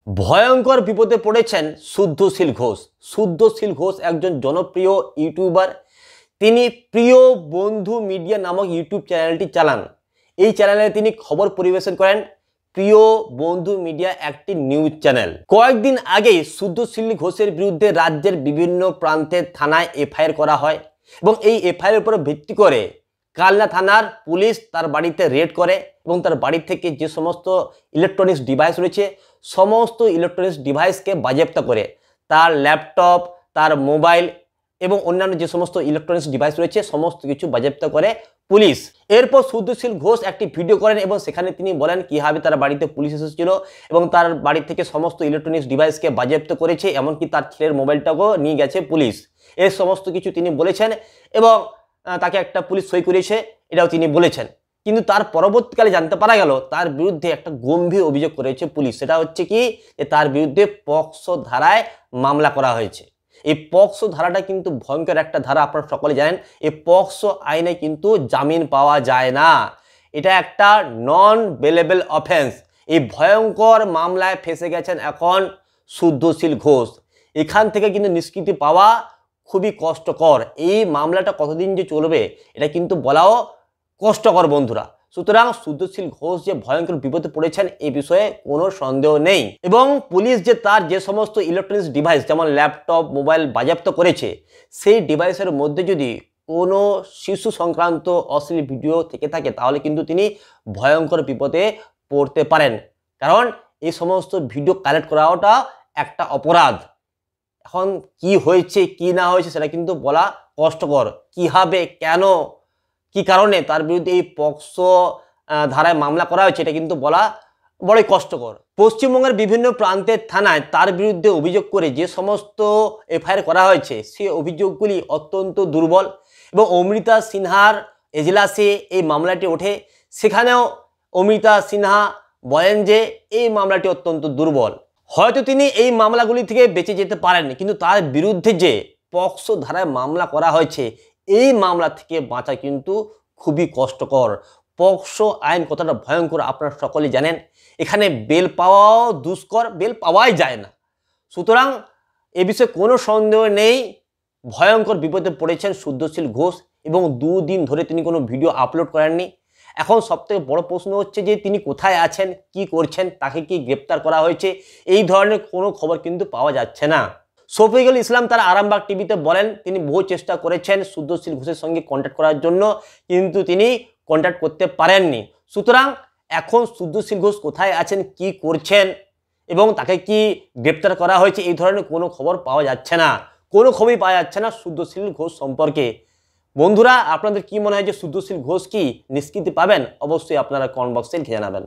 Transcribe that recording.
ভয়ঙ্কর বিপদে পড়েছেন শুদ্ধশীল ঘোষ। শুদ্ধশীল ঘোষ একজন জনপ্রিয় ইউটিউবার। তিনি প্রিয় বন্ধু মিডিয়া নামক ইউটিউব চ্যানেলটি চালান। এই চ্যানেলে তিনি খবর পরিবেশন করেন। প্রিয় বন্ধু মিডিয়া একটি নিউজ চ্যানেল। কয়েকদিন আগেই শুদ্ধশীল ঘোষের বিরুদ্ধে রাজ্যের বিভিন্ন প্রান্তের থানায় এফআইআর করা হয় এবং এই এফআইআর উপর ভিত্তি করে কালনা থানার পুলিশ তার বাড়িতে রেড করে এবং তার বাড়ি থেকে যে সমস্ত ইলেকট্রনিক্স ডিভাইস রয়েছে সমস্ত ইলেকট্রনিক্স ডিভাইসকে বাজেয়াপ্ত করে। তার ল্যাপটপ, তার মোবাইল এবং অন্যান্য যে সমস্ত ইলেকট্রনিক্স ডিভাইস রয়েছে সমস্ত কিছু বাজেয়াপ্ত করে পুলিশ। এরপর শুদ্ধশীল ঘোষ একটি ভিডিও করেন এবং সেখানে তিনি বলেন কীভাবে তার বাড়িতে পুলিশ এসেছিল এবং তার বাড়ি থেকে সমস্ত ইলেকট্রনিক্স ডিভাইসকে বাজেয়াপ্ত করেছে, এমনকি তার ছেলের মোবাইলটাকেও নিয়ে গেছে পুলিশ। এই সমস্ত কিছু তিনি বলেছেন এবং তাকে একটা পুলিশ সই করিয়েছে, এটাও তিনি বলেছেন। কিন্তু তার পরবর্তীকালে জানতে পারা গেল তার বিরুদ্ধে একটা গম্ভীর অভিযোগ করেছে পুলিশ। সেটা হচ্ছে কি, যে তার বিরুদ্ধে পক্সো ধারায় মামলা করা হয়েছে। এই পক্সো ধারাটা কিন্তু ভয়ঙ্কর একটা ধারা, আপনারা সকলে জানেন। এই পক্সো আইনে কিন্তু জামিন পাওয়া যায় না, এটা একটা নন বেলেবল অফেন্স। এই ভয়ঙ্কর মামলায় ফেসে গেছেন এখন শুদ্ধশীল ঘোষ। এখান থেকে কিন্তু নিষ্কৃতি পাওয়া খুবই কষ্টকর। এই মামলাটা কতদিন যে চলবে এটা কিন্তু বলাও কষ্টকর বন্ধুরা। সুতরাং শুদ্ধশীল ঘোষ যে ভয়ঙ্কর বিপদে পড়েছেন এই বিষয়ে কোনো সন্দেহ নেই এবং পুলিশ যে তার যে সমস্ত ইলেকট্রনিক্স ডিভাইস যেমন ল্যাপটপ, মোবাইল বাজেয়াপ্ত করেছে সেই ডিভাইসের মধ্যে যদি কোনো শিশু সংক্রান্ত অশ্লীল ভিডিও থেকে থাকে তাহলে কিন্তু তিনি ভয়ঙ্কর বিপদে পড়তে পারেন। কারণ এই সমস্ত ভিডিও কালেক্ট করাটা একটা অপরাধ। এখন কি হয়েছে কি না হয়েছে সেটা কিন্তু বলা কষ্টকর। কীভাবে, কেন, কি কারণে তার বিরুদ্ধে এই পক্সো ধারায় মামলা করা হয়েছে এটা কিন্তু বলা বড়ই কষ্টকর। পশ্চিমবঙ্গের বিভিন্ন প্রান্তের থানায় তার বিরুদ্ধে অভিযোগ করে যে সমস্ত এফআইআর করা হয়েছে সেই অভিযোগগুলি অত্যন্ত দুর্বল এবং অমৃতা সিনহার এজলাসে এই মামলাটি ওঠে। সেখানেও অমৃতা সিনহা বলেন যে এই মামলাটি অত্যন্ত দুর্বল। হয়তো তিনি এই মামলাগুলি থেকে বেঁচে যেতে পারেন, কিন্তু তার বিরুদ্ধে যে পক্সো ধারায় মামলা করা হয়েছে এই মামলা থেকে বাঁচা কিন্তু খুবই কষ্টকর। পক্সো আইন কতটা ভয়ঙ্কর আপনারা সকলেই জানেন। এখানে বেল পাওয়াও দুষ্কর, বেল পাওয়াই যায় না। সুতরাং এ বিষয়ে কোনো সন্দেহ নেই, ভয়ঙ্কর বিপদে পড়েছেন শুদ্ধশীল ঘোষ এবং 2 দিন ধরে তিনি কোনো ভিডিও আপলোড করেননি। এখন সবথেকে বড় প্রশ্ন হচ্ছে যে তিনি কোথায় আছেন, কি করছেন, তাকে কি গ্রেপ্তার করা হয়েছে, এই ধরনের কোনো খবর কিন্তু পাওয়া যাচ্ছে না। শফিকুল ইসলাম তার আরামবাগ টিভিতে বলেন তিনি বহু চেষ্টা করেছেন শুদ্ধশীল ঘোষের সঙ্গে কন্ট্যাক্ট করার জন্য, কিন্তু তিনি কন্ট্যাক্ট করতে পারেননি। সুতরাং এখন শুদ্ধশীল ঘোষ কোথায় আছেন, কি করছেন এবং তাকে কি গ্রেপ্তার করা হয়েছে এই ধরনের কোনো খবর পাওয়া যাচ্ছে না। কোনো খবরই পাওয়া যাচ্ছে না শুদ্ধশীল ঘোষ সম্পর্কে। বন্ধুরা, আপনাদের কি মনে হয় যে শুদ্ধশীল ঘোষ কি নিষ্কৃতি পাবেন? অবশ্যই আপনারা কমেন্ট বক্সে লিখে জানাবেন।